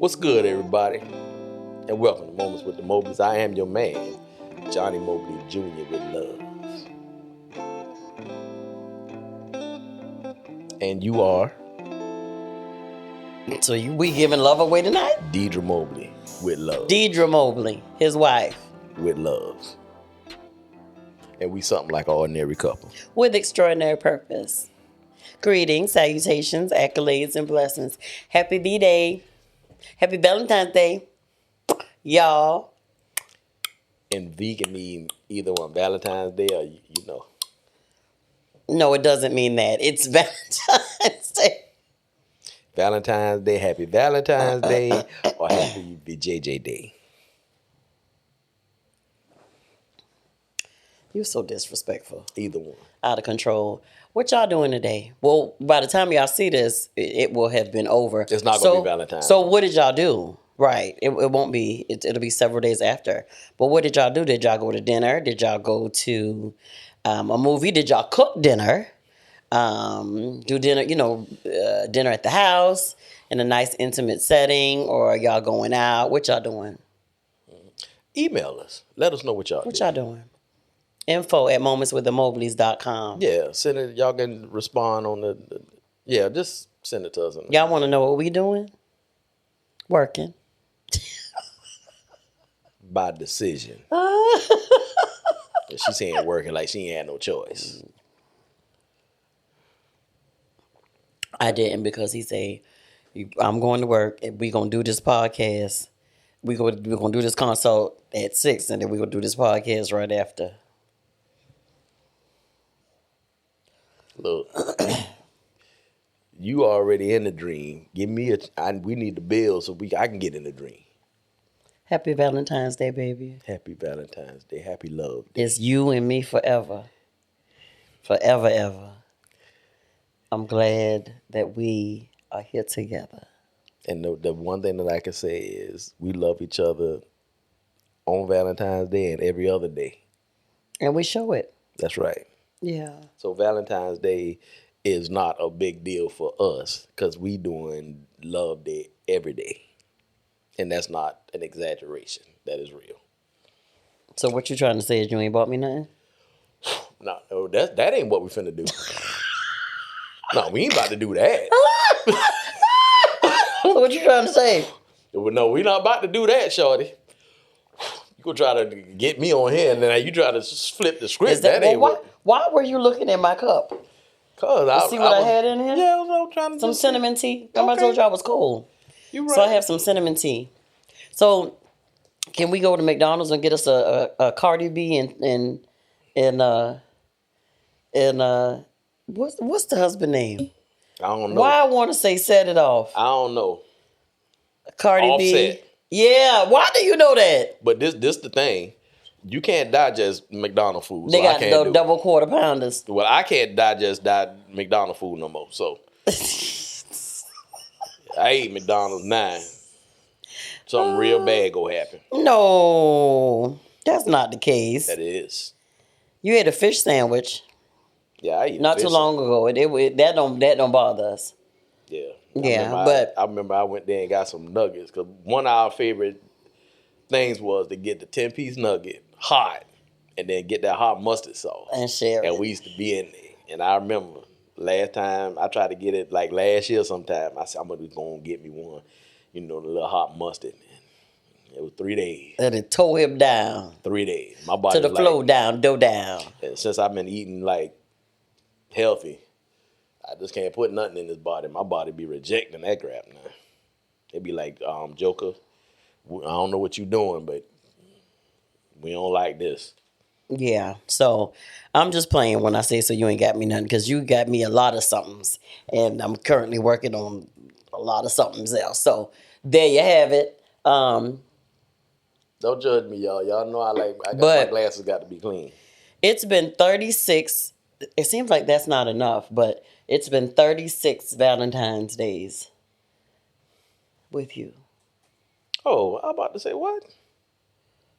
What's good, everybody? And welcome to Moments with the Mobleys. I am your man, Johnnie Mobley Jr. with love. And you are? So we giving love away tonight? Deirdra Mobley with love. Deirdra Mobley, his wife. With love. And we something like an ordinary couple. With extraordinary purpose. Greetings, salutations, accolades, and blessings. Happy B-Day. Happy Valentine's Day. Y'all. And V can mean either on Valentine's Day or, you know. No, it doesn't mean that. It's Valentine's Day. Valentine's Day, happy Valentine's Day, or happy VJJ Day. You're so disrespectful. Either one. Out of control. What y'all doing today? Well, by the time y'all see this, it will have been over. It's not going to be Valentine's. So what did y'all do? Right. It won't be. It'll be several days after. But what did y'all do? Did y'all go to dinner? Did y'all go to a movie? Did y'all cook dinner? Do dinner, dinner at the house in a nice intimate setting, or are y'all going out? What y'all doing? Email us. Let us know what y'all doing. info@momentswiththemobleys.com. Yeah, send it. Y'all can respond on just send it to us. Y'all want to know what we doing? Working. By decision. She's saying working like she ain't had no choice. I didn't, because he said, I'm going to work and we're going to do this podcast. We're going to do this consult at 6, and then we're going to do this podcast right after. Look, you already in the dream. Give me we need the bill so I can get in the dream. Happy Valentine's Day, baby. Happy Valentine's Day. Happy Love Day. It's you and me forever. Forever, ever. I'm glad that we are here together. And the one thing that I can say is we love each other on Valentine's Day and every other day. And we show it. That's right. Yeah. So Valentine's Day is not a big deal for us because we doing Love Day every day. And that's not an exaggeration. That is real. So what you trying to say is you ain't bought me nothing? No, that ain't what we finna do. No, we ain't about to do that. What you trying to say? No, we not about to do that, shorty. You gonna try to get me on here and then you try to flip the script. That ain't why were you looking at my cup? Cause I see what I had in here? Yeah, I was trying to some cinnamon tea. I told you I was cold. You right. So I have some cinnamon tea. So can we go to McDonald's and get us a Cardi B and what's the husband name? I don't know. Why I want to say Set It Off? I don't know. Cardi Offset. B. Yeah. Why do you know that? But this the thing. You can't digest McDonald's food. They got the double quarter pounders. Well, I can't digest McDonald's food no more. So I ate McDonald's 9. Something real bad go happen. No, that's not the case. That is. You had a fish sandwich. Yeah, I ate not too long ago. That don't bother us. Yeah. I remember I went there and got some nuggets because one of our favorite things was to get the 10-piece nugget hot and then get that hot mustard sauce and share it. And we used to be in there. And I remember last time I tried to get it like last year sometime. I said I'm gonna go and get me one, the little hot mustard. It was 3 days. And it tore him down. 3 days. My body to the flow down, down. And since I've been eating like healthy, I just can't put nothing in this body. My body be rejecting that crap now. It be like, Joker, I don't know what you doing, but we don't like this. Yeah, so I'm just playing when I say so you ain't got me nothing, because you got me a lot of somethings, and I'm currently working on a lot of somethings else. So there you have it. Don't judge me, y'all. Y'all know my glasses got to be clean. It's been 36. It seems like that's not enough, but it's been 36 Valentine's Days with you. Oh, I'm about to say what?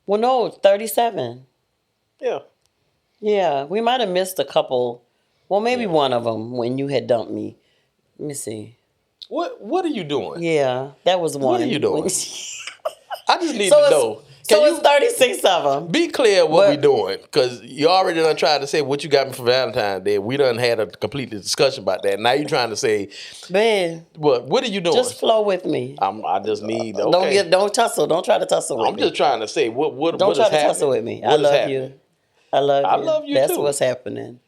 Well, no, 37. Yeah. Yeah, we might have missed a couple. Well, maybe one of them when you had dumped me. Let me see. What are you doing? Yeah, that was one. What are you doing? I just need So to it's- know. Can So you it's 36 of them. be clear what we But- doing? Because you already done tried to say what you got me for Valentine's Day. We done had a complete discussion about that. Now you trying to say, Man, what are you doing? just flow with me. I just need okay. Don't tussle. Don't try to tussle with I'm me. just trying to say what Don't what try is to tussle happening? with me. I What is love happening? you. I love you. I love you That's too. what's happening.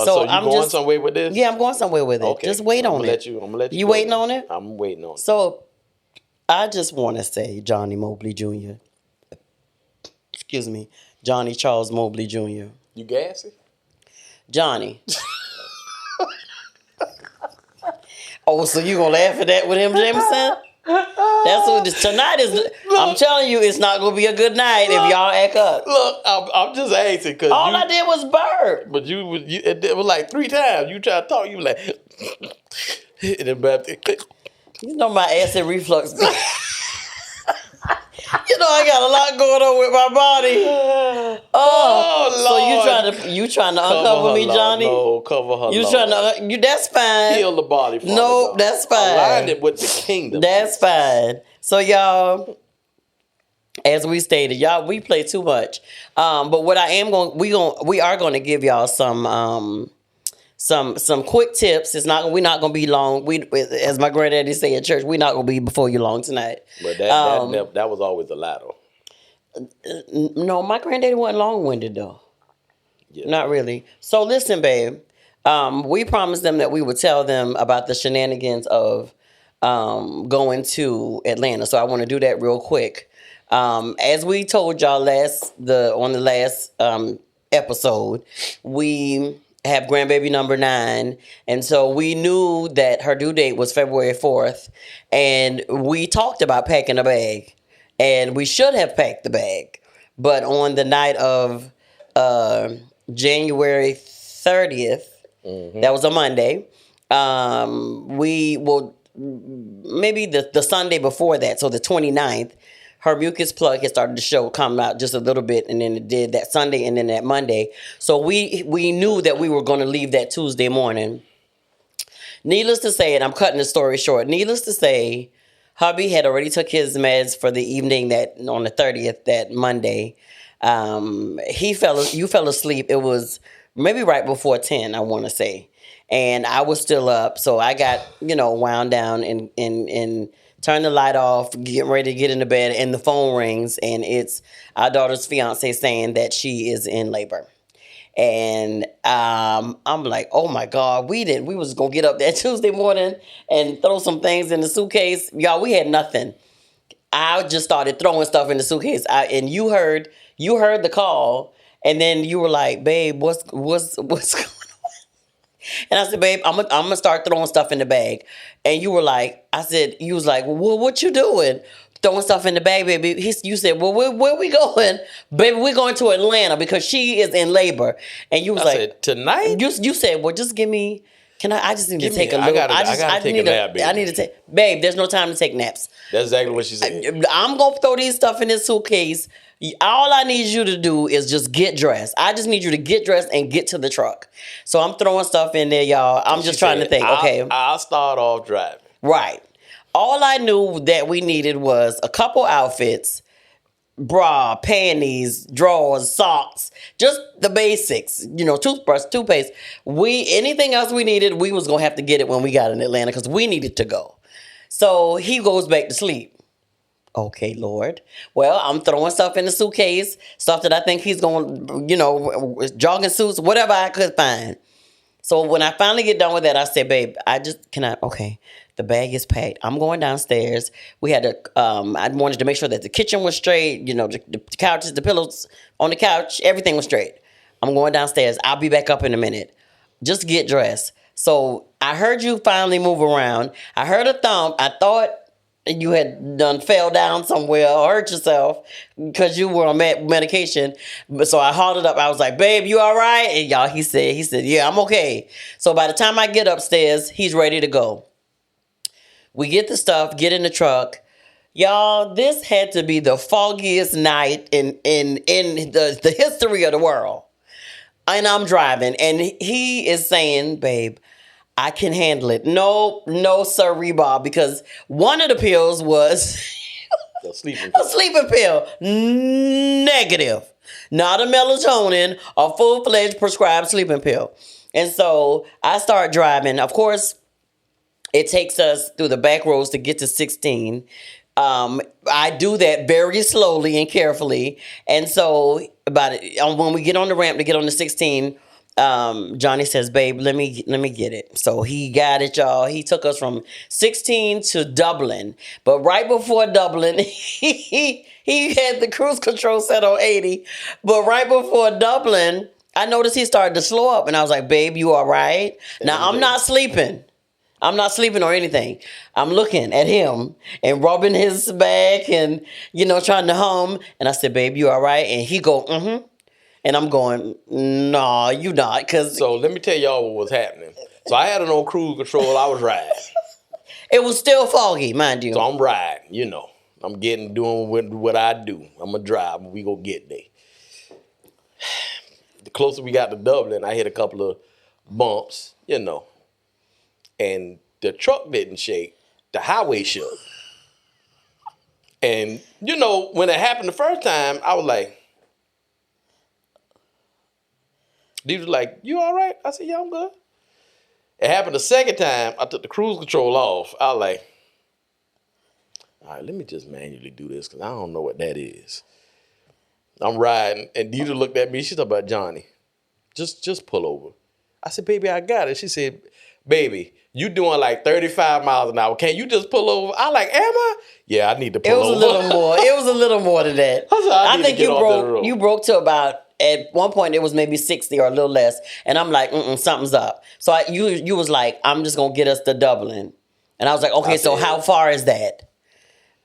So you I'm going just somewhere with this? Yeah, I'm going somewhere with it. Okay. Just wait on it. I'm gonna let you. You go waiting then. on it? I'm waiting on it. So I just want to say, Johnnie Mobley Jr. Excuse me, Johnnie Charles Mobley Jr. You gassy? Johnny. Oh, so you gonna laugh at that with him, Jameson? That's what tonight is. I'm telling you, it's not gonna be a good night if y'all act up. Look, I'm just asking because All I did was burp. But it was like 3 times. You try to talk, you like, and then You know my acid reflux. You know I got a lot going on with my body. So you trying to uncover me, Johnny? No, cover her. You trying to? That's fine. Heal the body. Father No, God. that's fine. Align it with the kingdom. That's fine. So y'all, as we stated, y'all, we play too much. But what I am we are going to give y'all some quick tips. We're not going to be long. As my granddaddy say at church, we're not going to be before you long tonight. But that was always a lie, though. No, my granddaddy wasn't long-winded though. Yeah. Not really. So listen, babe. We promised them that we would tell them about the shenanigans of going to Atlanta. So I want to do that real quick. As we told y'all on the last episode, we have grandbaby number 9, and so we knew that her due date was February 4th, and we talked about packing a bag, and we should have packed the bag, but on the night of January 30th, that was a Monday, we will maybe the Sunday before that, so the 29th, her mucus plug had started to come out just a little bit, and then it did that Sunday and then that Monday. So we knew that we were going to leave that Tuesday morning. Needless to say, and I'm cutting the story short, needless to say, hubby had already took his meds for the evening on the 30th, that Monday. You fell asleep. It was maybe right before 10, I want to say. And I was still up, so I got, wound down and turn the light off, getting ready to get into bed, and the phone rings, and it's our daughter's fiance saying that she is in labor. And I'm like, oh my God, we was going to get up that Tuesday morning and throw some things in the suitcase. Y'all, we had nothing. I just started throwing stuff in the suitcase. And you heard the call, and then you were like, babe, what's going on? And I said, babe, I'm gonna start throwing stuff in the bag. And you was like, well, what you doing? Throwing stuff in the bag, baby. You said, well, where we going? Baby, we're going to Atlanta because she is in labor. And you was said, tonight? You said, well, just give me, I just need to take a little. look. I gotta take a nap, baby. I need to take, babe, there's no time to take naps. That's exactly what she said. I'm going to throw these stuff in this suitcase. All I need you to do is just get dressed. I just need you to get dressed and get to the truck. So I'm throwing stuff in there, y'all. I'm just trying to think, okay. I'll start off driving. Right. All I knew that we needed was a couple outfits, bra, panties, drawers, socks, just the basics, toothbrush, toothpaste. Anything else we needed, we was going to have to get it when we got in Atlanta because we needed to go. So he goes back to sleep. Okay, Lord. Well, I'm throwing stuff in the suitcase, stuff that I think he's going, jogging suits, whatever I could find. So when I finally get done with that, I said, babe, okay, the bag is packed. I'm going downstairs. We had I wanted to make sure that the kitchen was straight, the couches, the pillows on the couch, everything was straight. I'm going downstairs. I'll be back up in a minute. Just get dressed. So I heard you finally move around. I heard a thump. I thought you had fell down somewhere or hurt yourself because you were on medication. So I hauled it up. I was like, babe, you all right? And y'all, he said, yeah, I'm okay. So by the time I get upstairs, he's ready to go. We get the stuff, get in the truck. Y'all, this had to be the foggiest night in the history of the world. And I'm driving, and he is saying, babe, I can handle it. No, sir, Bob, because one of the pills was A sleeping a pill. sleeping pill. Negative. Not a melatonin, a full-fledged prescribed sleeping pill. And so I start driving. Of course, it takes us through the back roads to get to 16. I do that very slowly and carefully. And so when we get on the ramp to get on the 16, Johnny says, "Babe, let me get it." So he got it, y'all. He took us from 16 to Dublin, but right before Dublin, he had the cruise control set on 80. But right before Dublin, I noticed he started to slow up, and I was like, "Babe, you all right?" Now I'm not sleeping. I'm not sleeping or anything. I'm looking at him and rubbing his back and, trying to hum. And I said, "Babe, you all right?" And he go, "Mm-hmm." And I'm going, "Nah, you not." So let me tell y'all what was happening. So I had it on cruise control. I was riding. It was still foggy, mind you. So I'm riding, I'm doing what I do. I'm going to drive and we go get there. The closer we got to Dublin, I hit a couple of bumps, and the truck didn't shake. The highway shook. And, when it happened the first time, I was like, Dee was like, "You all right?" I said, "Yeah, I'm good." It happened the second time. I took the cruise control off. I was like, all right, let me just manually do this because I don't know what that is. I'm riding, and Deidre looked at me. She talked about, "Johnny, just pull over." I said, "Baby, I got it." She said, "Baby, you doing like 35 miles an hour. Can't you just pull over?" I like, "Am I?" "Yeah, I need to pull over." It was a little more than that. I think you broke to about, at one point it was maybe 60 or a little less. And I'm like, something's up. So you was like, "I'm just going to get us to Dublin." And I was like, "Okay, so how far is that?"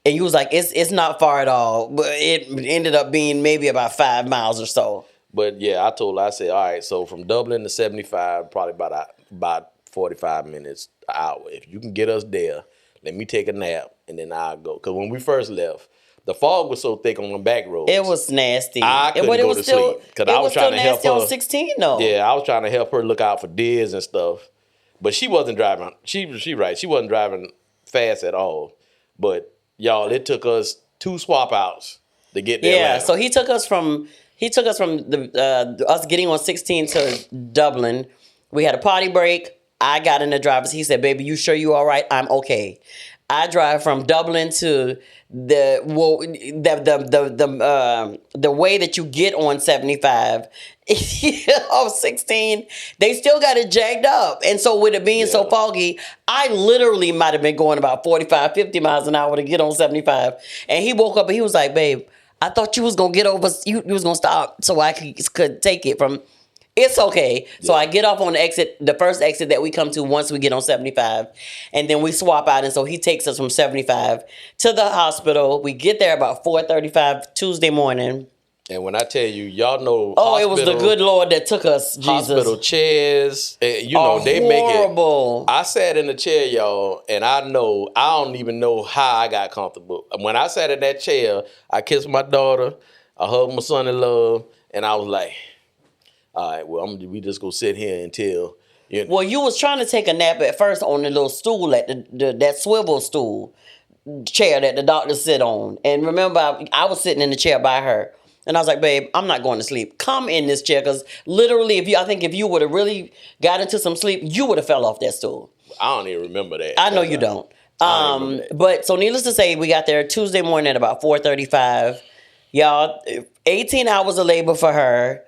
And you was like, it's not far at all. But it ended up being maybe about 5 miles or so. But yeah, I said, all right, so from Dublin to 75, probably about 45 minutes, an hour. If you can get us there, let me take a nap, and then I'll go. Because when we first left, the fog was so thick on the back roads. It was nasty. I couldn't go to sleep. Because I was trying to help her. On 16, though. Yeah, I was trying to help her look out for deers and stuff. But she wasn't driving. She right. She wasn't driving fast at all. But, y'all, it took us 2 swap outs to get there. Yeah, so he took us from us getting on 16 to Dublin. We had a potty break. I got in the driver's. He said, "Baby, you sure you all right?" "I'm okay." I drive from Dublin to the way that you get on 75 of 16. They still got it jacked up. And so with it being so foggy, I literally might have been going about 45, 50 miles an hour to get on 75. And he woke up and he was like, "Babe, I thought you was going to get over, you was going to stop so I could take it from..." It's okay. Yeah. So I get off on the first exit that we come to once we get on 75. And then we swap out. And so he takes us from 75 to the hospital. We get there about 4:35 Tuesday morning. And when I tell you, y'all know... it was the good Lord that took us, Jesus. Hospital chairs. They horrible. Make it... I sat in the chair, y'all, and I don't even know how I got comfortable. When I sat in that chair, I kissed my daughter, I hugged my son-in-law, and I was like... All right, well, we just go sit here until... Well, you was trying to take a nap at first on the little stool, at that swivel stool chair that the doctor sit on. And remember, I was sitting in the chair by her. And I was like, "Babe, I'm not going to sleep. Come in this chair." Because literally, if you would have really got into some sleep, you would have fell off that stool. I don't even remember that. I know you don't. But so needless to say, we got there Tuesday morning at about 4:35. Y'all, 18 hours of labor for her.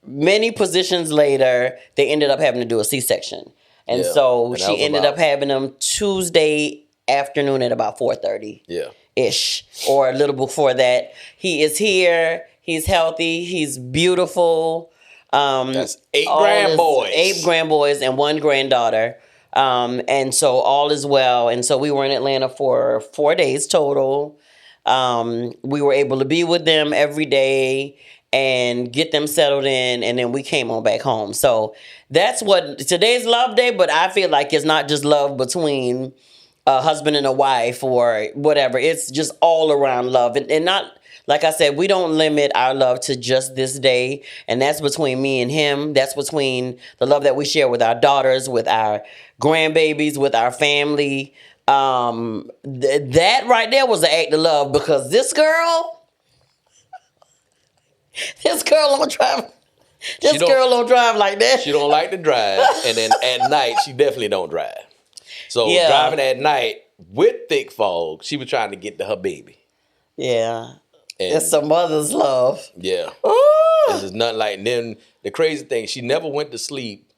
Many positions later, they ended up having to do a C-section. And so she ended up having them Tuesday afternoon at about 4:30. Yeah. Ish, or a little before that. He is here. He's healthy. He's beautiful. That's 8 grandboys. 8 grandboys and 1 granddaughter. And so all is well. And so we were in Atlanta for 4 days total. We were able to be with them every day and get them settled in, and then we came on back home. So that's what today's love day, but I feel like it's not just love between a husband and a wife or whatever. It's just all around love. And not, like I said, we don't limit our love to just this day. And that's between me and him. That's between the love that we share with our daughters, with our grandbabies, with our family. That right there was an act of love, because this girl don't drive. This girl don't drive like that. She don't like to drive. And then at night, she definitely don't drive. So driving at night with thick fog, she was trying to get to her baby. Yeah. And it's a mother's love. Yeah. This is nothing like. And then the crazy thing, she never went to sleep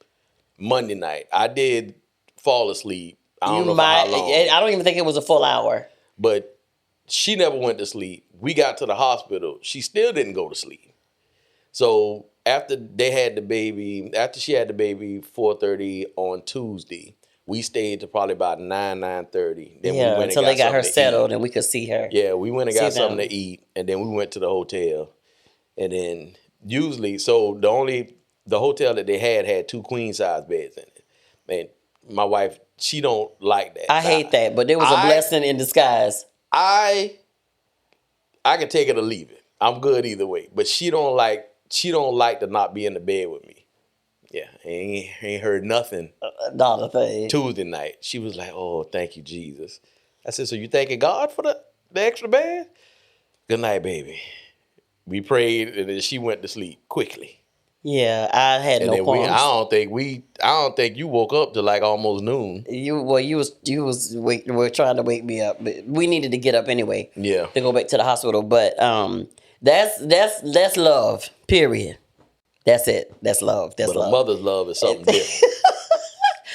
Monday night. I did fall asleep. I don't know for how long. I don't even think it was a full hour. But she never went to sleep. We got to the hospital. She still didn't go to sleep. So after she had the baby 4:30 on Tuesday, we stayed to probably about 9:30. Then we went until they got her settled and we could see her. Yeah, we went and got something to eat, and then we went to the hotel. And then usually, so the hotel that they had 2 queen size beds in it. Man, my wife, she don't like that. I hate that, but it was a blessing in disguise. I can take it or leave it. I'm good either way. But she don't like to not be in the bed with me. Yeah, ain't heard nothing. Not a thing. Tuesday night, she was like, "Oh, thank you, Jesus." I said, "So you thanking God for the extra bed?" Good night, baby. We prayed, and then she went to sleep quickly. Yeah, I had no qualms. I don't think you woke up till like almost noon. You were trying to wake me up, but we needed to get up anyway. Yeah, to go back to the hospital. But that's love. Period. That's it. That's love. That's love. But a mother's love is something different.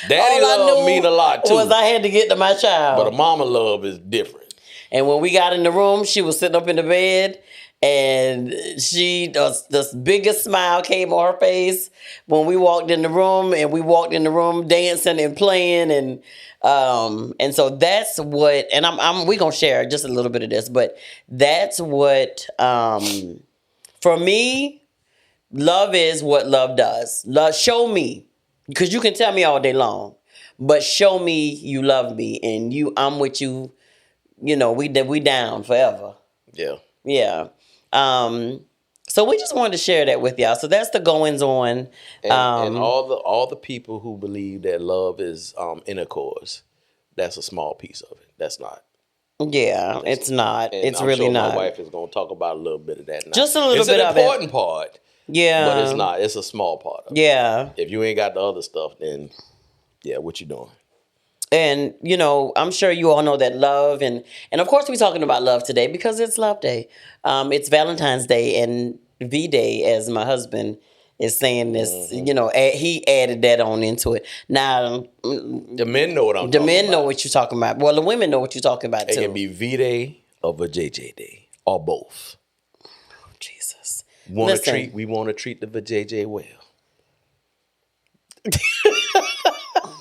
Daddy love mean a lot too. Was I had to get to my child. But a mama love is different. And when we got in the room, she was sitting up in the bed, and the biggest smile came on her face when we walked in the room, and we walked in the room dancing and playing, and so that's what. And we gonna share just a little bit of this, but that's what for me. Love is what love does. Love, show me, because you can tell me all day long, but show me you love me, and I'm with you. You know, we down forever. Yeah. Yeah. So we just wanted to share that with y'all. So that's the goings on. And all the people who believe that love is intercourse, that's a small piece of it. That's not. Yeah, it's not. And it's I'm really sure not. My wife is going to talk about a little bit of that now. Just a little bit of it. It's an important part. Yeah. But it's not. It's a small part of it. Yeah. If you ain't got the other stuff, then, yeah, what you doing? And, I'm sure you all know that love, and of course we're talking about love today because it's Love Day. It's Valentine's Day and V-Day, as my husband is saying this. Mm-hmm. He added that on into it. Now, the men know what I'm talking about. The men know what you're talking about. Well, the women know what you're talking about, too. It can be V-Day or Vajayjay Day, or both. Jesus. We want to treat the Vajayjay well.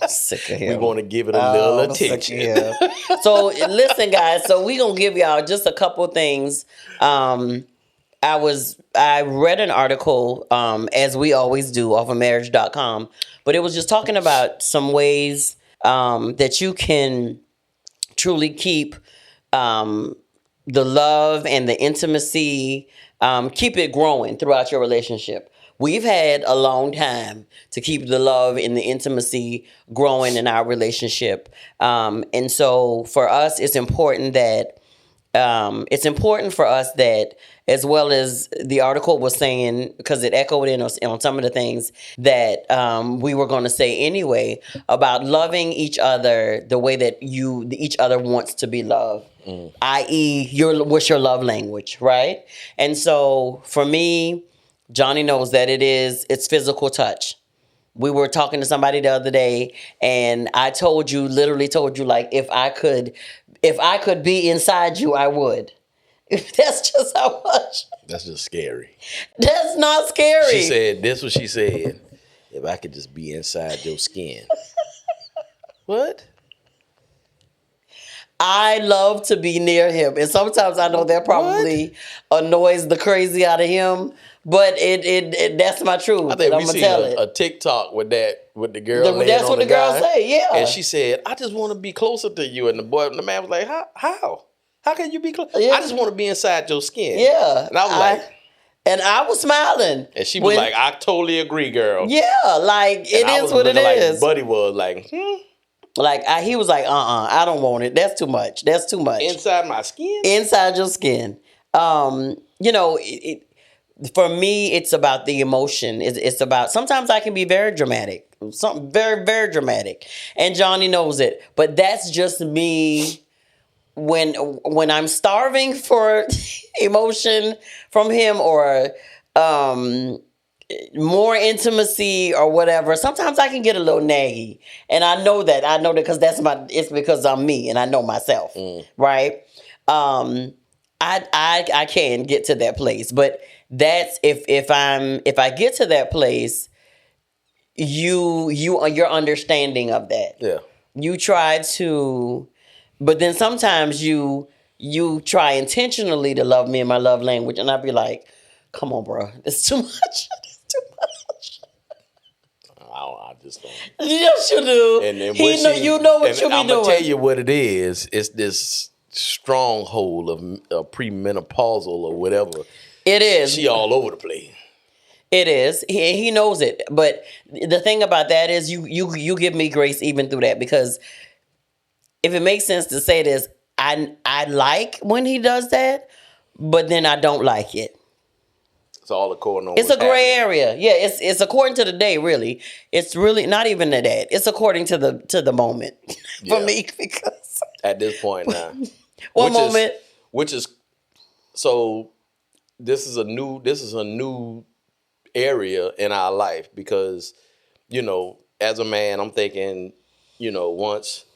Sick of him. We want to give it a little attention. So listen, guys. So we gonna give y'all just a couple things. I read an article, as we always do, off of marriage.com, but it was just talking about some ways that you can truly keep the love and the intimacy, keep it growing throughout your relationship. We've had a long time to keep the love and the intimacy growing in our relationship. And so for us, it's important for us that, as well as the article was saying, because it echoed in us on some of the things that we were going to say anyway, about loving each other the way that each other wants to be loved, i.e. what's your love language, right? And so for me, Johnny knows that it's physical touch. We were talking to somebody the other day, and I literally told you, like, if I could be inside you, I would. That's just how much. That's just scary. That's not scary. She said, this what she said. If I could just be inside your skin. What? I love to be near him. And sometimes I know that probably annoys the crazy out of him. But it that's my truth. I think I'm we gonna seen tell it. a TikTok with the girl. That's what the girl guy, say. Yeah. And she said, "I just want to be closer to you." And the man was like, "How? How can you be close? Yeah. I just want to be inside your skin." Yeah. And I was like, and I was smiling. and she was like, "I totally agree, girl." Yeah, like And it is what it like is. Buddy was like, Like he was like, I don't want it. That's too much. That's too much. Inside my skin? Inside your skin. For me, it's about the emotion. It's about, sometimes I can be very dramatic. Something very, very dramatic. And Johnny knows it. But that's just me when I'm starving for emotion from him, or more intimacy or whatever. Sometimes I can get a little naggy, and I know that because it's because I'm me and I know myself, right? I can get to that place, but that's if I get to that place, your understanding of that. Yeah. You try to, but then sometimes you try intentionally to love me in my love language, and I'd be like, "Come on, bro, it's too much. It's too much." I just don't. Yes, you do. And then you know what you be I'm doing. gonna tell you what it is. It's this stronghold of premenopausal or whatever. It is. She all over the place. It is. He knows it. But the thing about that is you give me grace even through that, because if it makes sense to say this, I like when he does that, but then I don't like it. It's all according on. It's a gray area. Yeah, it's according to the day, really. It's really not even to that. It's according to the moment for me, because at this point now. Which is so this is a new area in our life, because, as a man, I'm thinking, once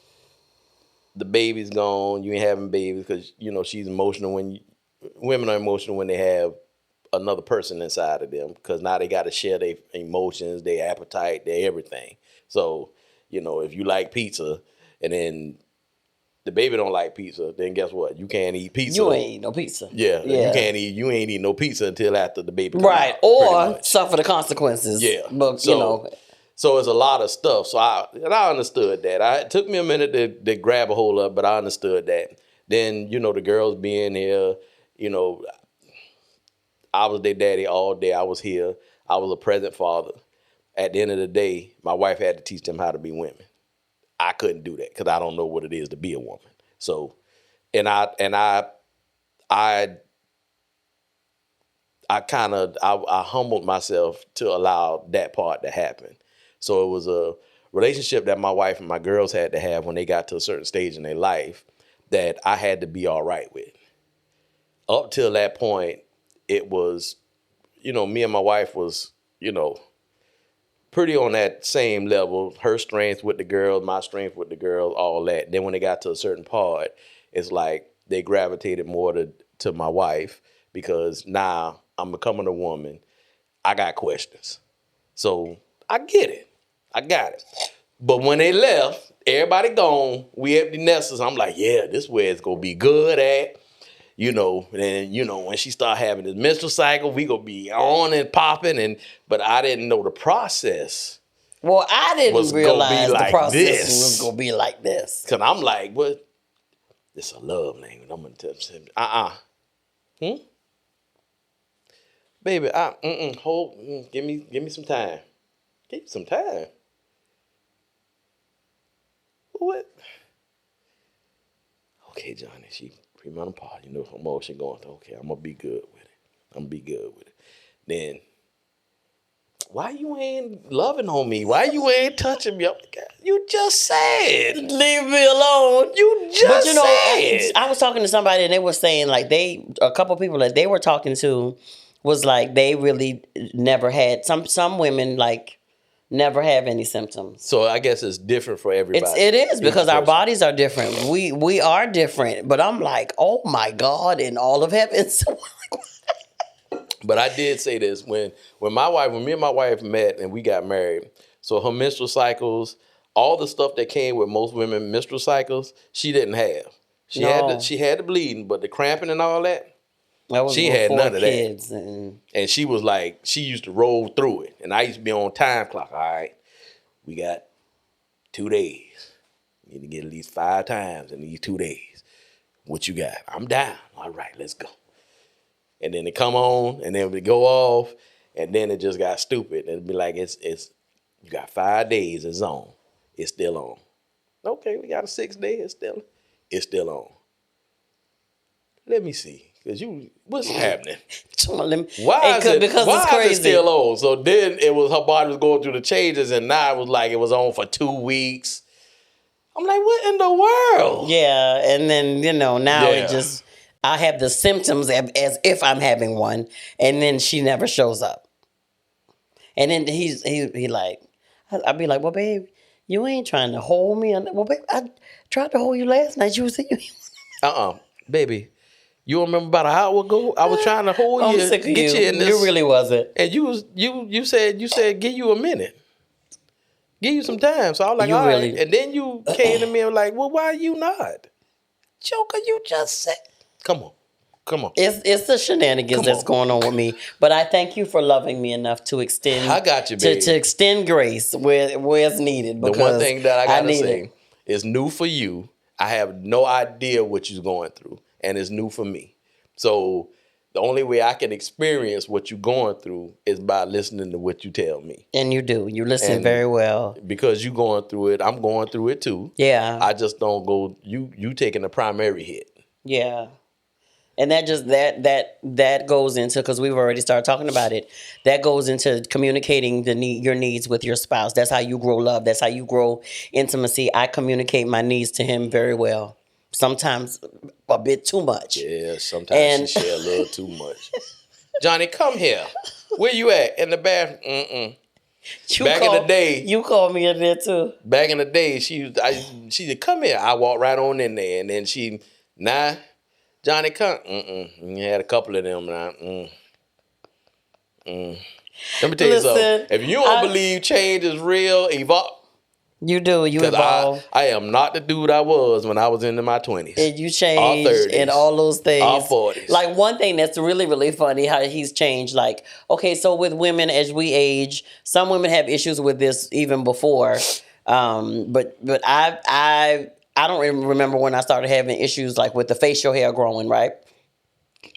the baby's gone, you ain't having babies, because, she's emotional women are emotional when they have another person inside of them, because now they got to share their emotions, their appetite, their everything. So, if you like pizza and then the baby don't like pizza, then guess what? You can't eat pizza. You ain't eat no pizza. Yeah. You ain't eat no pizza until after the baby comes right, out, or suffer the consequences. Yeah. But, So it's a lot of stuff. So I understood that. It took me a minute to grab a hold of it, but I understood that. Then, the girls being here, I was their daddy all day. I was here. I was a present father. At the end of the day, my wife had to teach them how to be women. I couldn't do that because I don't know what it is to be a woman. So, I humbled myself to allow that part to happen. So it was a relationship that my wife and my girls had to have when they got to a certain stage in their life that I had to be all right with. Up till that point, it was, me and my wife was, pretty on that same level. Her strength with the girls, my strength with the girls, all that. Then when they got to a certain part, it's like they gravitated more to my wife, because now I'm becoming a woman. I got questions. So I get it. I got it. But when they left, everybody gone, we empty nesters. I'm like, yeah, this is where it's going to be good at. And when she start having this menstrual cycle, we gonna be on and popping, but I didn't know the process. Well, I didn't realize the process was gonna be like this. Cause I'm like, what? This a love language. I'm gonna tell him, baby, hold, give me some time. Give me some time. What? Okay, Johnny, she premenopausal, emotion going through. Okay, I'm gonna be good with it. Then, why you ain't loving on me? Why you ain't touching me? You just said, leave me alone. You just said. I was talking to somebody and they were saying, like, a couple people that they were talking to was like they really never had, some women like never have any symptoms. So I guess it's different for everybody. It is, because our bodies are different. We are different. But I'm like, oh my God, in all of heaven. But I did say this when me and my wife met and we got married. So her menstrual cycles, all the stuff that came with most women menstrual cycles, she didn't have. She had the bleeding, but the cramping and all that, That was She had before none of kids that. And she was like, she used to roll through it. And I used to be on time clock. All right, we got 2 days. You need to get at least 5 times in these 2 days. What you got? I'm down. All right, let's go. And then it come on, and then we go off, and then it just got stupid. And it'd be like, it's you got 5 days, it's on. It's still on. Okay, we got a 6th day, it's still on. Let me see. What's happening? Why is it still on? So then her body was going through the changes, and now it was like it was on for 2 weeks. I'm like, what in the world? Yeah, and then now it just, I have the symptoms as if I'm having one, and then she never shows up. And then he like, I'd be like, well, babe, you ain't trying to hold me. Well, babe, I tried to hold you last night. You was baby. You don't remember about an hour ago? I was trying to hold you, sick of get you in this. You really wasn't. And you said give you a minute. Give you some time. So I was like, all right. And then you came to me and was like, well, why you not? Joker, you just said. Come on. It's the shenanigans that's going on with me. But I thank you for loving me enough to extend. I got you, baby. To extend grace where it's needed. The one thing that I gotta say is new for you. I have no idea what you're going through, and it's new for me. So the only way I can experience what you're going through is by listening to what you tell me. And you do. You listen very well. Because you're going through it, I'm going through it too. Yeah. I just don't go. You taking the primary hit. Yeah. And that just that goes into, because we've already started talking about it, that goes into communicating your needs with your spouse. That's how you grow love. That's how you grow intimacy. I communicate my needs to him very well. Sometimes a bit too much. Yeah, sometimes she share a little too much. Johnny, come here. Where you at? In the bathroom? In the day, you called me in there too. Back in the day, she said, "Come here." I walked right on in there, and then Johnny, come. You had a couple of them now. Let me tell you something. If you don't believe change is real, evolve. You do. You evolve. I am not the dude I was when I was in my 20s. And you changed and all those things. All 40s. Like, one thing that's really, really funny, how he's changed. Like, okay, so with women, as we age, some women have issues with this even before. But I don't even remember when I started having issues like with the facial hair growing, right?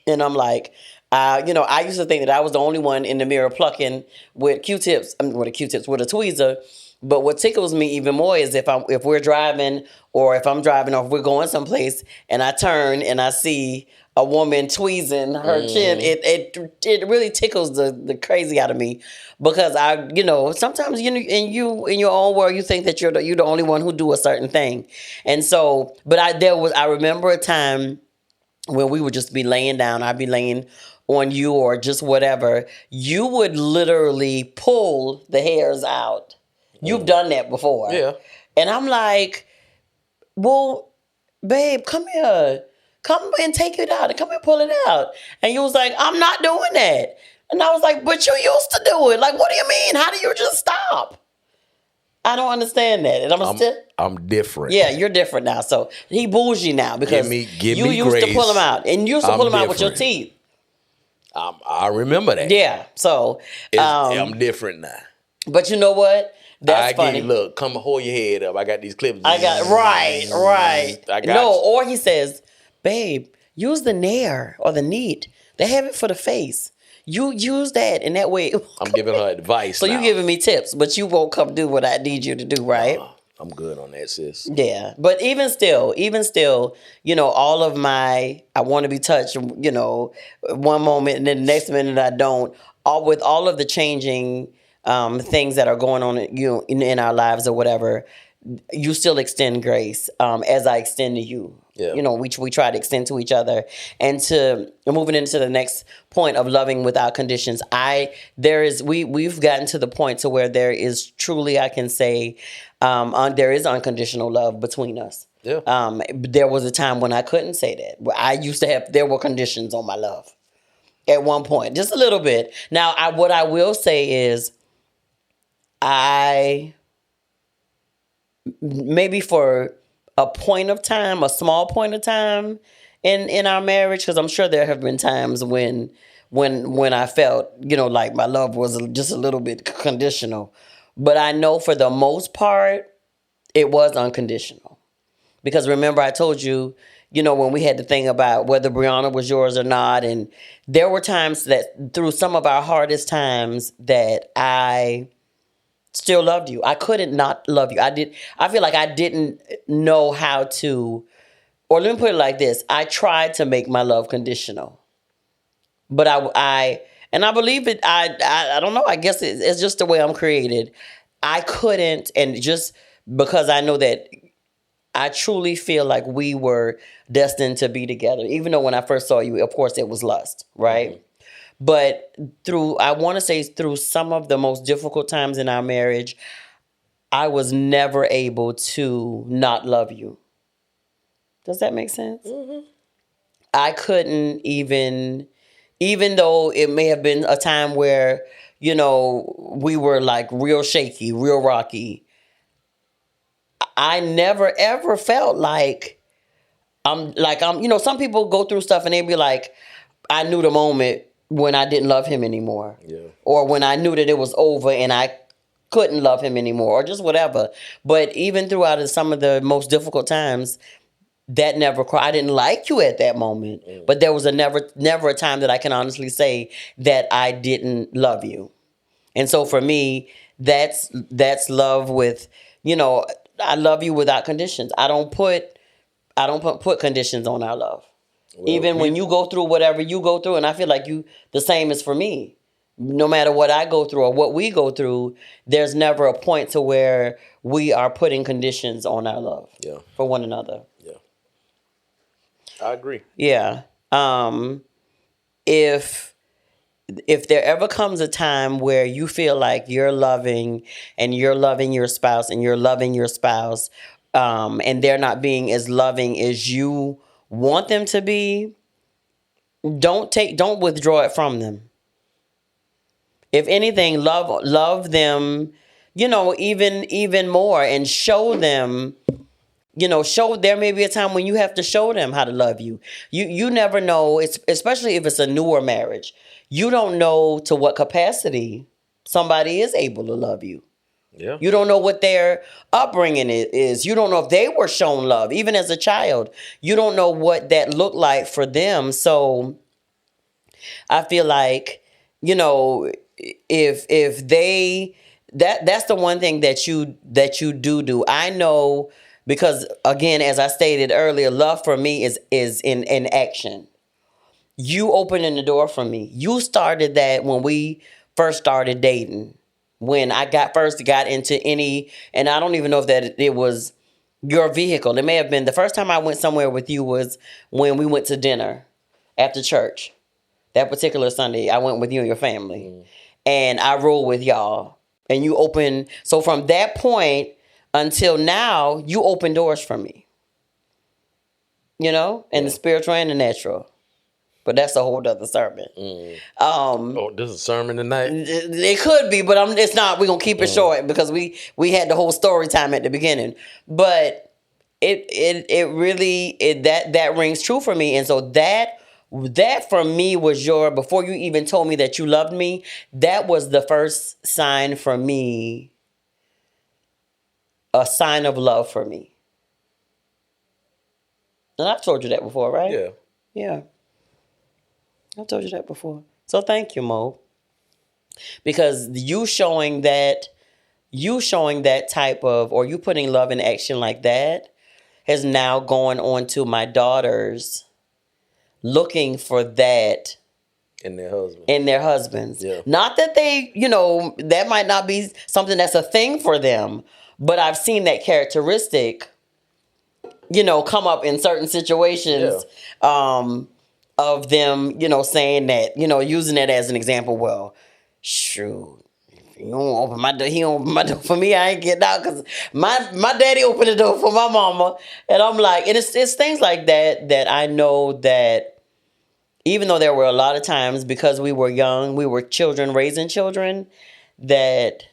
And I'm like, I used to think that I was the only one in the mirror plucking with Q-tips, with a tweezer. But what tickles me even more is if we're driving, or if I'm driving, or if we're going someplace and I turn and I see a woman tweezing her chin, it really tickles the crazy out of me, because sometimes in your own world you think that you're the only one who do a certain thing. And so, but I remember a time when we would just be laying down, I'd be laying on you or just whatever, you would literally pull the hairs out. You've done that before. Yeah. And I'm like, well, babe, come here. Come and take it out. And come and pull it out. And you was like, I'm not doing that. And I was like, but you used to do it. Like, what do you mean? How do you just stop? I don't understand that. And I'm different. Yeah, you're different now. So he bougie now, because you used grace. To pull him out. And you used to pull him out with your teeth. I remember that. Yeah. So I'm different now. But you know what? That's funny. Look, come hold your head up. I got these clips. Right. Or he says, babe, use the Nair or the Neat. They have it for the face. You use that, and that way. I'm giving her advice. So you're giving me tips, but you won't come do what I need you to do, right? I'm good on that, sis. Yeah, but even still, all of my I want to be touched, one moment and then the next minute I don't. With all of the changing things that are going on in our lives or whatever, you still extend grace as I extend to you. Yeah. We try to extend to each other. And moving into the next point of loving without conditions, we've gotten to the point to where there is truly, I can say, there is unconditional love between us. Yeah. There was a time when I couldn't say that. There were conditions on my love at one point, just a little bit. Now, what I will say is, maybe for a point of time, a small point of time, in our marriage, because I'm sure there have been times when I felt, like my love was just a little bit conditional. But I know for the most part, it was unconditional. Because remember, I told you, when we had the thing about whether Brianna was yours or not, and there were times that through some of our hardest times that I still loved you. I couldn't not love you. I feel like I didn't know how to, or let me put it like this. I tried to make my love conditional. But and I believe it. I don't know. I guess it's just the way I'm created. I couldn't, and just because I know that I truly feel like we were destined to be together. Even though when I first saw you, of course, it was lust, right? Mm-hmm. But I want to say through some of the most difficult times in our marriage, I was never able to not love you. Does that make sense? Mm-hmm. I couldn't even though it may have been a time where, we were like real shaky, real rocky. I never ever felt like I'm, some people go through stuff and they be like, I knew the moment when I didn't love him anymore. Yeah. Or when I knew that it was over and I couldn't love him anymore, or just whatever. But even throughout some of the most difficult times, that never I didn't like you at that moment. Mm. But there was never a time that I can honestly say that I didn't love you. And so for me, that's love with, I love you without conditions. I don't put conditions on our love. Well, even when you go through whatever you go through, and I feel like the same is for me. No matter what I go through or what we go through, there's never a point to where we are putting conditions on our love for one another. Yeah. I agree. Yeah. If there ever comes a time where you feel like you're loving your spouse and they're not being as loving as you want them to be, don't withdraw it from them. If anything, love them, even more, and show them, there may be a time when you have to show them how to love you. You never know, especially if it's a newer marriage. You don't know to what capacity somebody is able to love you. Yeah. You don't know what their upbringing is. You don't know if they were shown love, even as a child. You don't know what that looked like for them. So I feel like, if they, that's the one thing that you do. I know, because again, as I stated earlier, love for me is in action. You opening the door for me. You started that when we first started dating. When I first got into and I don't even know if that it was your vehicle. It may have been the first time I went somewhere with you was when we went to dinner after church. That particular Sunday, I went with you and your family. Mm. And I rode with y'all. And you opened. So from that point until now, you open doors for me. In the spiritual and the natural. But that's a whole other sermon. Mm. This is a sermon tonight? It could be, but it's not. We're going to keep it short because we had the whole story time at the beginning. But it really, that rings true for me. And so that for me was before you even told me that you loved me, that was the first sign for me, a sign of love for me. And I've told you that before, right? Yeah. Yeah. I've told you that before. So thank you, Mo. Because you showing that type of, or you putting love in action like that, has now gone on to my daughters looking for that in their husbands. Yeah. Not that they, that might not be something that's a thing for them, but I've seen that characteristic, come up in certain situations. Yeah. Of them, saying that, using that as an example. Well, shoot, if he don't open my door, he don't open my door for me, I ain't getting out, because my daddy opened the door for my mama. And I'm like, and it's things like that I know that even though there were a lot of times, because we were young, we were children raising children, that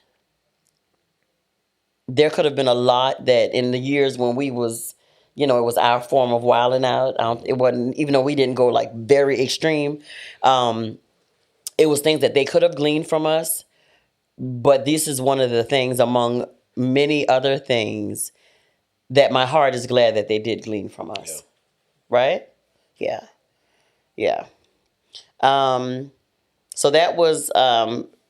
there could have been a lot that in the years when we was, it was our form of wilding out. It wasn't, even though we didn't go like very extreme. It was things that they could have gleaned from us. But this is one of the things among many other things that my heart is glad that they did glean from us. Yeah. Right? Yeah. Yeah. So that was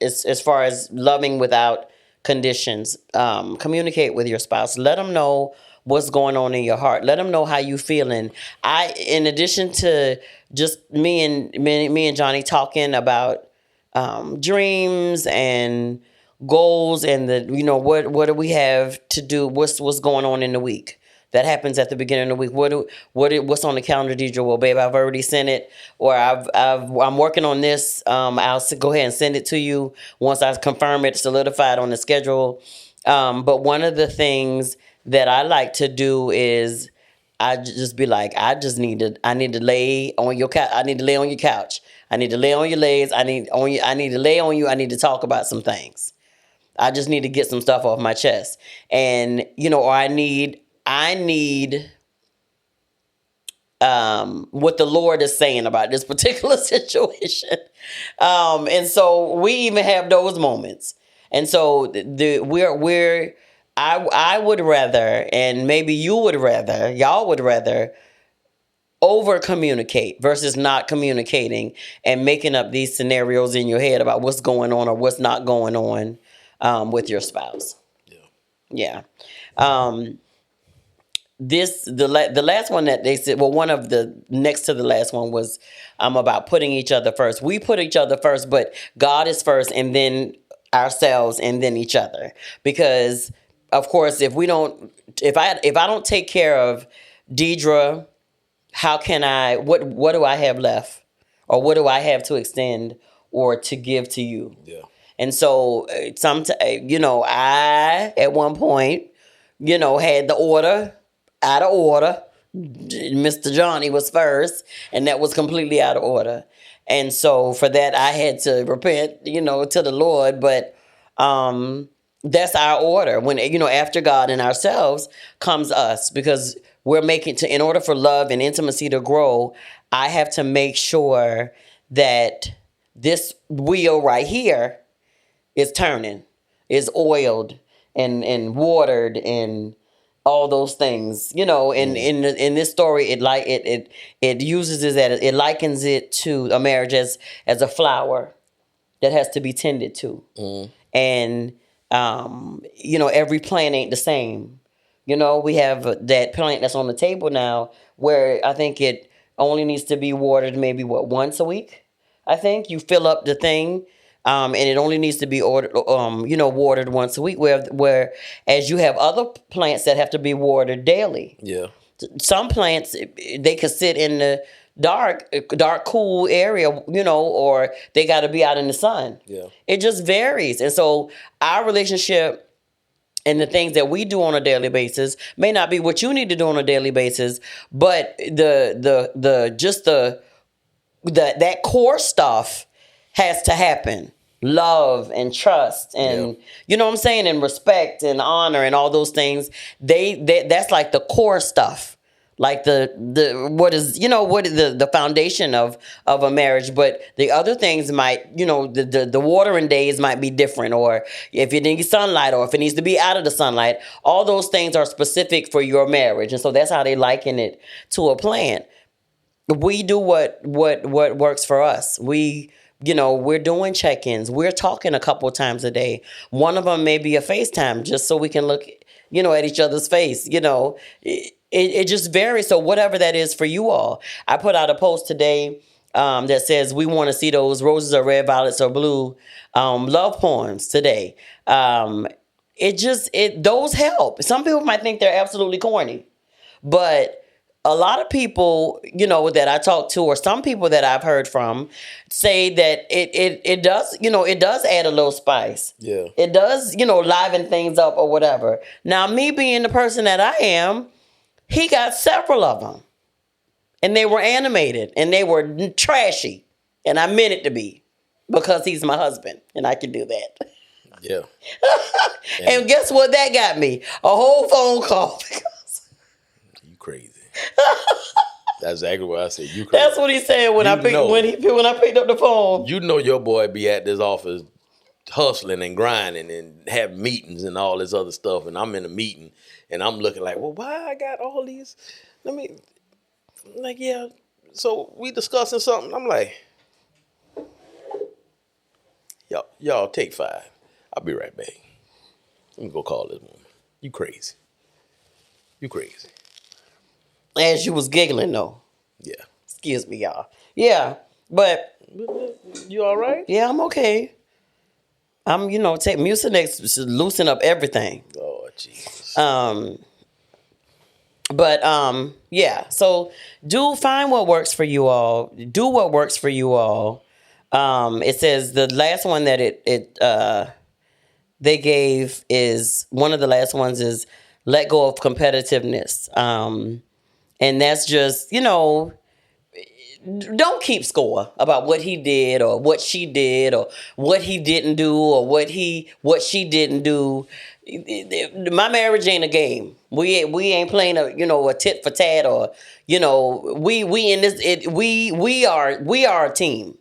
as far as loving without conditions. Communicate with your spouse. Let them know what's going on in your heart. Let them know how you feeling. In addition to just me and Johnny talking about dreams and goals and what do we have to do? What's going on in the week? That happens at the beginning of the week. What's on the calendar, Deirdra? Well, babe, I've already sent it, or I'm working on this. I'll go ahead and send it to you once I confirm it, solidify it on the schedule. But one of the things that I like to do is I just be like, I need to lay on your couch. I need to lay on your couch. I need to lay on your legs. I need to lay on you. I need to talk about some things. I just need to get some stuff off my chest, and or I need what the Lord is saying about this particular situation. And so we even have those moments. And so I would rather, and maybe y'all would rather over communicate versus not communicating and making up these scenarios in your head about what's going on or what's not going on with your spouse. Yeah. The last one that they said, well, one of the next to the last one was about putting each other first. We put each other first, but God is first, and then ourselves, and then each other. Because of course, if I don't take care of Deirdra, how can what do I have left, or what do I have to extend or to give to you? Yeah. And so I at one point had the order out of order. Mr. Johnny was first, and that was completely out of order. And so for that, I had to repent, to the Lord. But that's our order. When, after God and ourselves comes us, because we're in order for love and intimacy to grow, I have to make sure that this wheel right here is turning, is oiled and watered and all those things, in this story, it uses it likens it to a marriage as a flower that has to be tended to. And, every plant ain't the same. We have that plant that's on the table now where I think it only needs to be watered maybe once a week. I think you fill up the thing. And it only needs to be watered once a week. Where as you have other plants that have to be watered daily. Yeah. Some plants, they could sit in the dark, cool area, or they got to be out in the sun. Yeah. It just varies, and so our relationship and the things that we do on a daily basis may not be what you need to do on a daily basis, but that core stuff has to happen. Love and trust and you know what I'm saying, and respect and honor and all those things. That's like the core stuff. Like the foundation of a marriage, but the other things might, the watering days might be different, or if it needs sunlight, or if it needs to be out of the sunlight. All those things are specific for your marriage, and so that's how they liken it to a plant. We do what works for us. We're doing check-ins. We're talking a couple times a day. One of them may be a FaceTime, just so we can look, at each other's face. It just varies. So whatever that is for you all. I put out a post today that says we want to see those roses are red, violets are blue love poems today. Those help. Some people might think they're absolutely corny, but a lot of people, that I talk to, or some people that I've heard from, say that it does, it does add a little spice. Yeah. It does, liven things up or whatever. Now, me being the person that I am, he got several of them, and they were animated, and they were trashy, and I meant it to be, because he's my husband, and I can do that. Yeah. And guess what that got me? A whole phone call. You crazy. That's exactly what I said. You crazy. That's what he said when I picked up the phone. You know your boy be at this office hustling and grinding and have meetings and all this other stuff, and I'm in a meeting and I'm looking like, well, why I got all these? Yeah. So we discussing something. I'm like, y'all take 5. I'll be right back. Let me go call this woman. You crazy. You crazy. As you was giggling, though. Yeah. Excuse me, y'all. Yeah, but you all right? Yeah, I'm okay. I'm, take Mucinex to loosen up everything. Oh, Jesus. Yeah. So find what works for you all. Do what works for you all. It says the last one that they gave is one of the last ones is let go of competitiveness. And that's just, don't keep score about what he did or what she did or what he didn't do or what she didn't do. My marriage ain't a game. We ain't playing a tit for tat or we in this we are a team.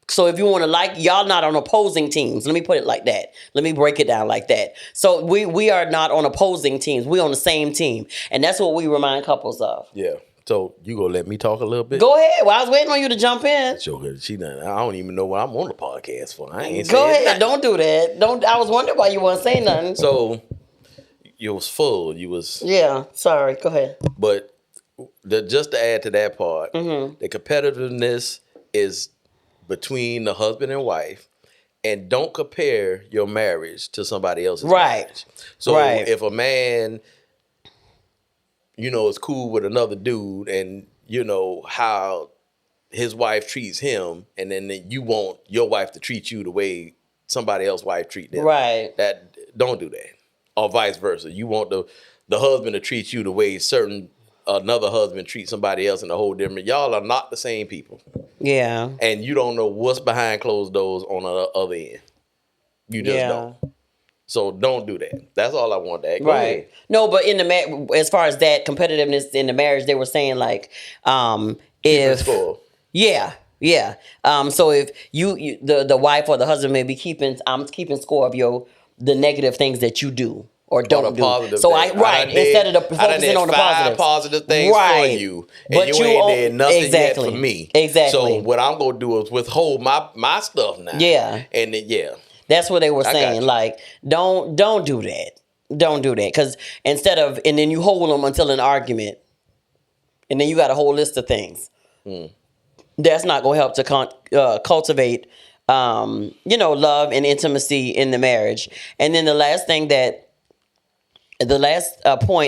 So if you want to y'all not on opposing teams. Let me put it like that. Let me break it down like that. So we are not on opposing teams. We on the same team. And that's what we remind couples of. Yeah. So you gonna let me talk a little bit? Go ahead. Well, I was waiting on you to jump in. Sure, she done. I don't even know what I'm on the podcast for. I ain't Go ahead. Nothing. Don't do that. Don't. I was wondering why you wasn't saying nothing. So you was full. You was. Yeah. Sorry. Go ahead. But just to add to that part, the competitiveness is between the husband and wife, and don't compare your marriage to somebody else's marriage. So if a man, is cool with another dude, and how his wife treats him, and then you want your wife to treat you the way somebody else's wife treat them. Right. Don't do that, or vice versa. You want the husband to treat you the way another husband treats somebody else in a whole different. Y'all are not the same people. Yeah. And you don't know what's behind closed doors on the other end. You just don't. So don't do that. That's all I want to add. Go ahead. No, but as far as that competitiveness in the marriage, they were saying if yeah. So if you the wife or the husband may be keeping score of the negative things that you do or don't do. So instead of focusing on the positive things for you, and but you ain't did nothing yet for me. Exactly. So what I'm gonna do is withhold my stuff now. Yeah. And then that's what they were saying. Like, don't do that. Don't do that. Because and then you hold them until an argument. And then you got a whole list of things. That's not going to help to cultivate, love and intimacy in the marriage. And then the last point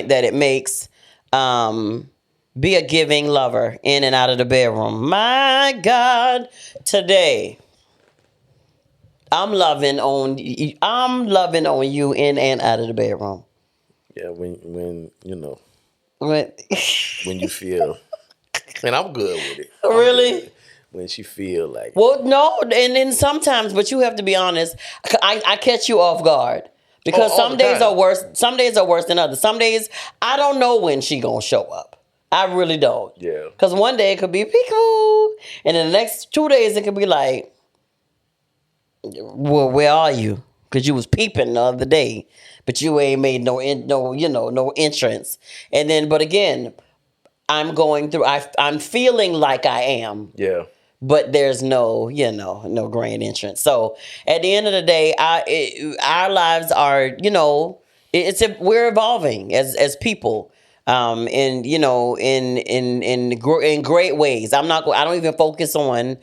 that it makes, be a giving lover in and out of the bedroom. My God, today. I'm loving on you in and out of the bedroom. Yeah, when you feel, and I'm good with it. Really? When she feel like. Well, no, and then sometimes, but you have to be honest. I catch you off guard because some days are worse. Some days are worse than others. Some days I don't know when she gonna show up. I really don't. Yeah. Because one day it could be pico, and then the next 2 days it could be like. Well, where are you? Because you was peeping the other day, but you ain't made no entrance. And then, but again, I'm going through. I'm feeling like I am. Yeah. But there's no grand entrance. So at the end of the day, our lives are, we're evolving as people. In great ways. I don't even focus on.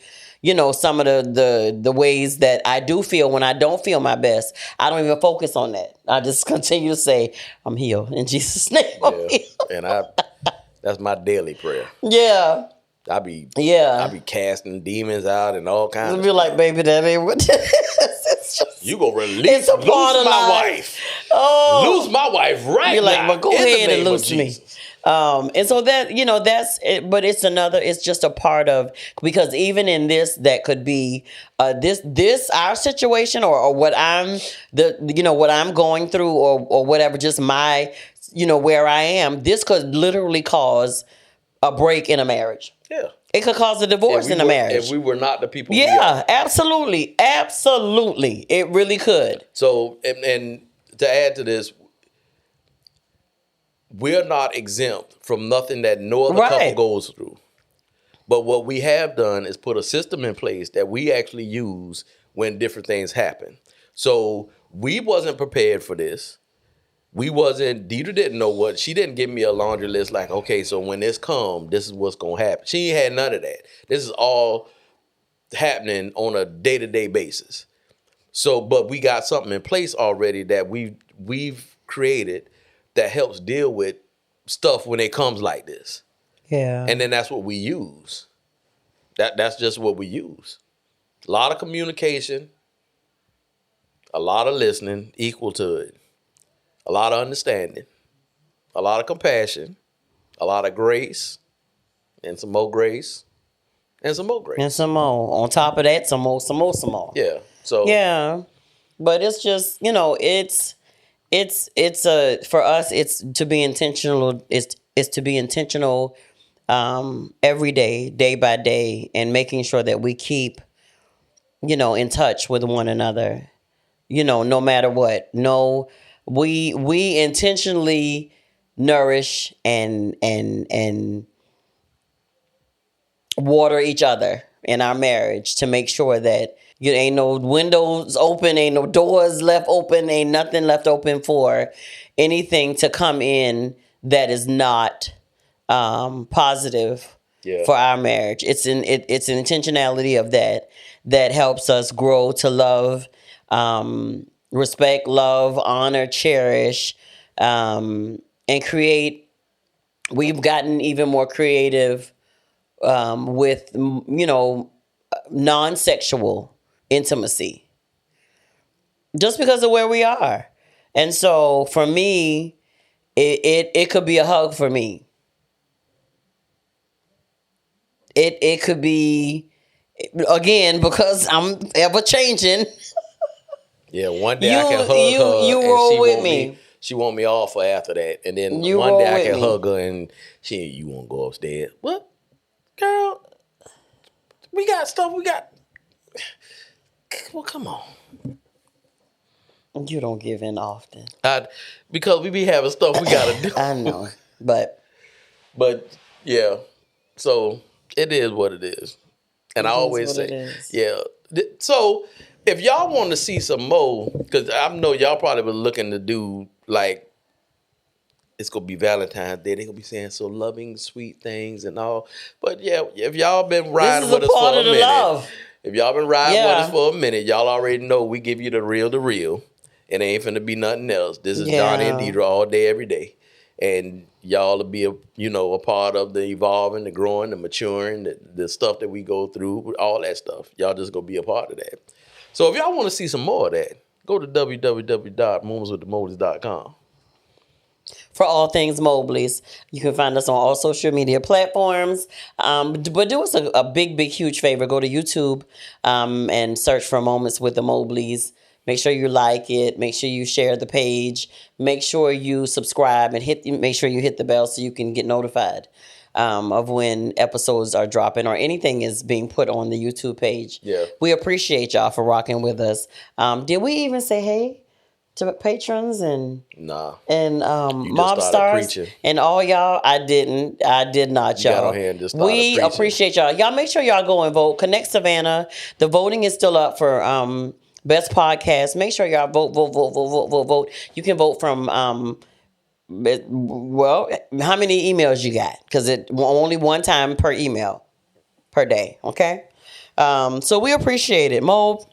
Some of the ways that I do feel when I don't feel my best. I don't even focus on that. I just continue to say, I'm healed in Jesus' name. And that's my daily prayer. Yeah. I be casting demons out and all kinds of stuff. Like, baby, that ain't what you gonna lose my wife. Oh. Lose my wife right now. Like, but go ahead and lose me. And so that, that's it, but it's just a part of, because even in this, that could be, this, our situation or what I'm what I'm going through or whatever, just my where I am, this could literally cause a break in a marriage. Yeah. It could cause a divorce in a marriage. If we were not the people we Yeah, are. absolutely. Absolutely. It really could. So, and to add to this, we're not exempt from nothing that no other couple goes through. But what we have done is put a system in place that we actually use when different things happen. So we wasn't prepared for this. Deidre didn't know she didn't give me a laundry list like, okay, so when this comes, this is what's going to happen. She ain't had none of that. This is all happening on a day-to-day basis. So, but we got something in place already that we've created that helps deal with stuff when it comes like this. Yeah. And then that's what we use. That's just what we use. A lot of communication, a lot of listening equal to it. A lot of understanding, a lot of compassion, a lot of grace, and some more grace, and some more grace. And some more. On top of that, some more. Yeah. So yeah. But it's just, it's for us, it's to be intentional. It's to be intentional every day by day, and making sure that we keep, in touch with one another, no matter what. No, we intentionally nourish and water each other in our marriage to make sure that ain't no windows open, ain't no doors left open, ain't nothing left open for anything to come in that is not positive for our marriage. It's an intentionality of that helps us grow to love, respect, love, honor, cherish, and create. We've gotten even more creative with, non-sexual intimacy just because of where we are. And so for me, it could be a hug for me. It could be, again, because I'm ever changing. Yeah, one day I can hug her you and roll she with want me. She want me off for after that. And then You one roll day I with can me. hug her and you won't go upstairs. What? Girl, we got stuff, well, come on. You don't give in often. Because we be having stuff we gotta do. I know, but yeah, so it is what it is. And I always say, yeah. So if y'all want to see some more, because I know y'all probably been looking to do like, it's gonna be Valentine's Day. They gonna be saying so loving, sweet things and all. But yeah, if y'all been riding with us for a minute, love. If y'all been riding with us for a minute, y'all already know we give you the real. It ain't finna be nothing else. This is Johnnie and Deirdra all day, every day. And y'all will be a part of the evolving, the growing, the maturing, the stuff that we go through, all that stuff. Y'all just gonna be a part of that. So if y'all want to see some more of that, go to www.momentswiththemobleys.com. For all things Mobleys. You can find us on all social media platforms. But do us a big, huge favor. Go to YouTube and search for Moments with the Mobleys. Make sure you like it. Make sure you share the page. Make sure you subscribe and make sure you hit the bell so you can get notified of when episodes are dropping or anything is being put on the YouTube page. Yeah. We appreciate y'all for rocking with us. Did we even say hey to patrons and mob stars and all y'all? I did not, y'all. Got on here and just we appreciate y'all. Y'all make sure y'all go and vote. Connect Savannah. The voting is still up for best podcast. Make sure y'all vote. You can vote from how many emails you got? Because it only one time per email per day. Okay. So we appreciate it, Mo.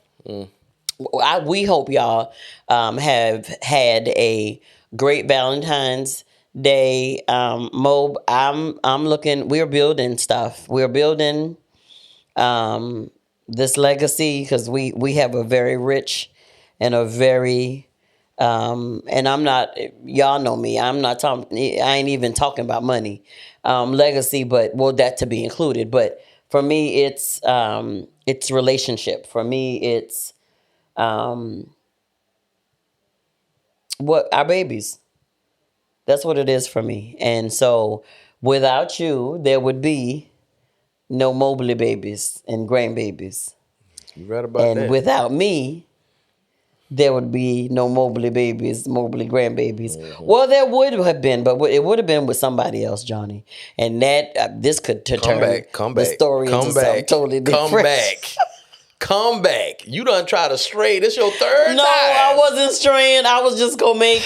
We hope y'all have had a great Valentine's Day. Mo, I'm looking. We're building stuff. We're building this legacy because we have a very rich and a very and I'm not. Y'all know me. I'm not talking. I ain't even talking about money. Legacy, but that to be included. But for me, it's relationship. For me, it's what our babies. That's what it is for me. And so without you, there would be no Mobley babies and grandbabies. You right about that. And without me, there would be no Mobley babies, Mobley grandbabies. Mm-hmm. Well, there would have been, but it would have been with somebody else, Johnny. And that this could turn the story into something totally different. Come back. You done try to stray. This your third time. No, I wasn't straying. I was just going to make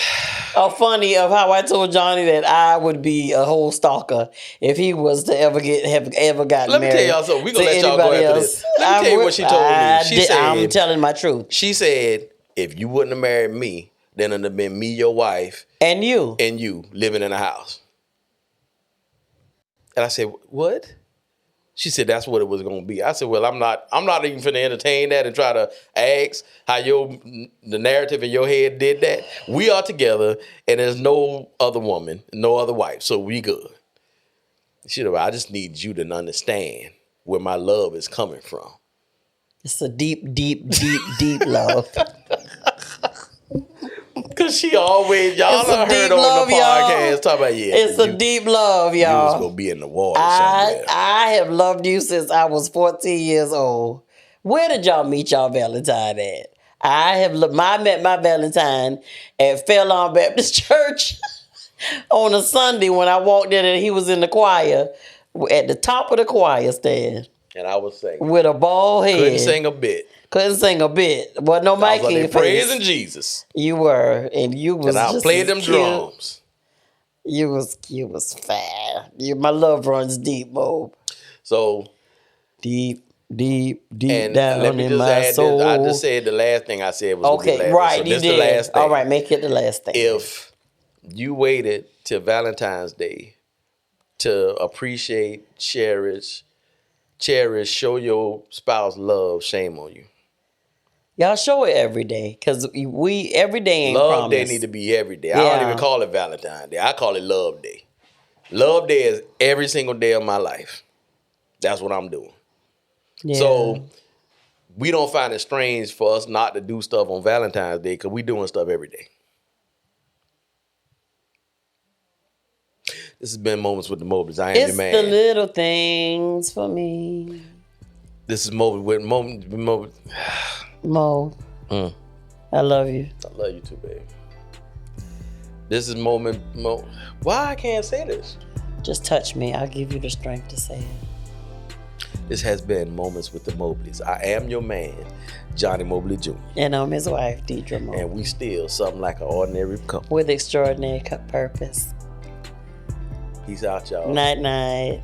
a funny of how I told Johnny that I would be a whole stalker if he was to ever gotten married. Let me tell y'all something. We're going to let y'all go after this. Let me tell you what she told me. She said, I'm telling my truth. She said, if you wouldn't have married me, then it'd have been me, your wife. And you living in a house. And I said, what? She said that's what it was gonna be. I said, well, I'm not even finna entertain that and try to ask how the narrative in your head did that. We are together and there's no other woman, no other wife, so we good. She said, well, I just need you to understand where my love is coming from. It's a deep, deep, deep, deep love. Cause she always, y'all done heard on the podcast talk about, it's a deep love, y'all. You was gonna be in the water somewhere. I have loved you since I was 14 years old. Where did y'all meet y'all Valentine at? I met my Valentine at Fairlawn Baptist Church on a Sunday when I walked in and he was in the choir, at the top of the choir stand. And I was singing. With a bald head. Couldn't sing a bit. But no mic in praising Jesus. You were, and you was. And I played them drums. You was fat. My love runs deep, Mob. So deep and down let me in just my add soul. This. I just said the last thing I said was okay, gonna be right? So you this did. The last thing. All right, make it the last thing. If you waited till Valentine's Day to appreciate, cherish, show your spouse love, shame on you. Y'all show it every day, because every day ain't Love promised. Day need to be every day. I don't even call it Valentine's Day. I call it Love Day. Love Day is every single day of my life. That's what I'm doing. Yeah. So we don't find it strange for us not to do stuff on Valentine's Day because we doing stuff every day. This has been Moments with the Mobleys. I am your man. It's the little things for me. This is Mo. I love you. I love you too, babe. This is Mo. Why I can't say this? Just touch me. I'll give you the strength to say it. This has been Moments with the Mobleys. I am your man, Johnny Mobley Jr. And I'm his wife, Deirdra Mobley. And we still something like an ordinary couple. With extraordinary purpose. Peace out, y'all. Night, night.